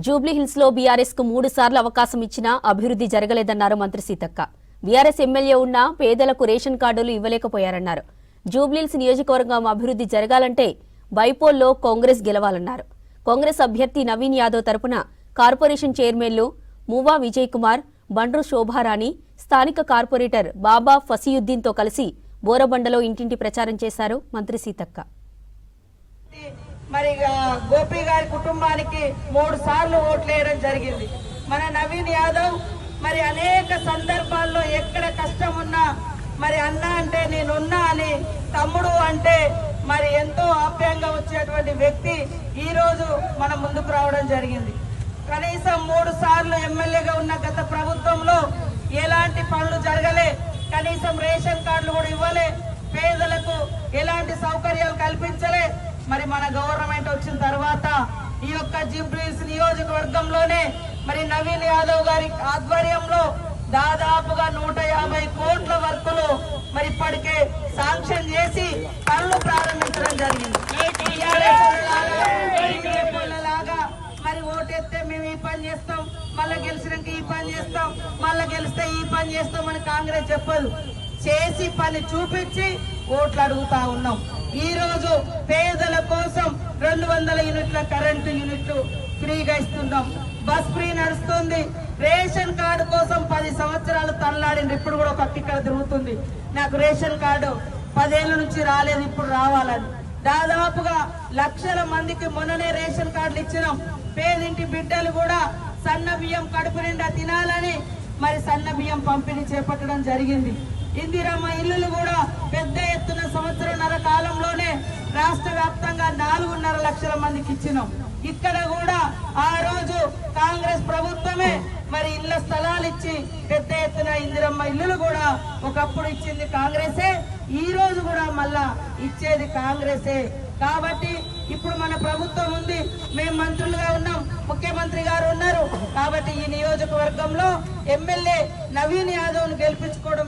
Jubilee hills లో BRS కు 3 సార్లు అవకాశం ఇచ్చినా అభివృద్ధి జరగలేదన్నారు మంత్రి సీతక్క. బీఆర్ఎస్ ఎమ్మెల్యే ఉన్నా పేదలకు రేషన్ కార్డులు ఇవ్వలేకపోయారన్నారు. జూబ్లీ హిల్స్ నియోజకవర్గం అభివృద్ధి జరగాలంటే బైపోల్లో కాంగ్రెస్ గెలవాలన్నారు. కాంగ్రెస్ అభ్యర్థి నవీన్ యాదవ్ తరపున కార్పొరేషన్ చైర్మన్లు మూవా విజయ్ కుమార్, బండ్రు శోభారాణి, స్థానిక కార్పొరేటర్ బాబా ఫసియుద్దీన్ తో కలిసి బోరబండలో ఇంటింటి ప్రచారం చేశారు మంత్రి సీతక్క. మరి గోపి గారి కుటుంబానికి 3 సార్లు ఓట్లేయడం జరిగింది. మన నవీన్ యాదవ్ మరి అనేక సందర్భాల్లో ఎక్కడ కష్టం ఉన్నా మరి అన్న అంటే నేనున్నా అని, తమ్ముడు అంటే మరి ఎంతో ఆప్యాయంగా వచ్చేటువంటి వ్యక్తి ఈ రోజు మన ముందుకు రావడం జరిగింది. కనీసం 3 సార్లు ఎమ్మెల్యేగా ఉన్న గత ప్రభుత్వంలో ఎలాంటి పనులు జరగలే, కనీసం రేషన్ కార్డులు కూడా ఇవ్వలే, పేదలకు ఎలాంటి సౌకర్యాలు కల్పించలే. మరి మన గవర్నమెంట్ వచ్చిన తర్వాత ఈ యొక్క జూబ్లీ హిల్స్ నియోజకవర్గంలోనే మరి నవీన్ యాదవ్ గారి ఆధ్వర్యంలో దాదాపుగా 150 కోట్ల వర్కులు మరి ఇప్పటికే శాంక్షన్ చేసి పనులు ప్రారంభించడం జరిగింది. మరి ఓటెత్తే మేము ఈ పని చేస్తాం, మళ్ళీ గెలిచినాక ఈ పని చేస్తాం, మళ్ళీ గెలిస్తే ఈ పని చేస్తాం అని కాంగ్రెస్ చెప్పదు. చేసి పని చూపించి ఓట్లు అడుగుతా ఉన్నాం. ఈ రోజు పేదల కోసం 200 యూనిట్ల కరెంటు యూనిట్లు ఫ్రీగా ఇస్తున్నాం. బస్ ఫ్రీ నడుస్తుంది. రేషన్ కార్డు కోసం 10 సంవత్సరాలు తనలాడింది. ఇప్పుడు కూడా ఒక ఇక్కడ తిరుగుతుంది, నాకు రేషన్ కార్డు 10 ఏళ్ల నుంచి రాలేదు, ఇప్పుడు రావాలని. దాదాపుగా లక్షల మందికి మొన్ననే రేషన్ కార్డులు ఇచ్చినాం. పేదింటి బిడ్డలు కూడా సన్న బియ్యం కడుపు నిండా తినాలని మరి సన్న బియ్యం పంపిణీ చేపట్టడం జరిగింది. ఇందిరమ్మ ఇల్లులు కూడా పెద్ద ఎత్తున 1.5 సంవత్సరాల కాలంలోనే రాష్ట్ర వ్యాప్తంగా 4.5 లక్షల మందికి ఇచ్చినాం. ఇక్కడ కూడా ఆ రోజు కాంగ్రెస్ ప్రభుత్వమే మరి ఇళ్ల స్థలాలు ఇచ్చి పెద్ద ఎత్తున ఇందిరమ్మ ఇల్లులు కూడా ఒకప్పుడు ఇచ్చింది కాంగ్రెసే, ఈ రోజు కూడా మళ్ళా ఇచ్చేది కాంగ్రెసే. కాబట్టి ఇప్పుడు మన ప్రభుత్వం ఉంది, మేము మంత్రులుగా ఉన్నాం, ముఖ్యమంత్రి గారు ఉన్నారు. కాబట్టి ఈ నియోజకవర్గంలో ఎమ్మెల్యే నవీన్ యాదవ్ ను గెలిపించుకోవడం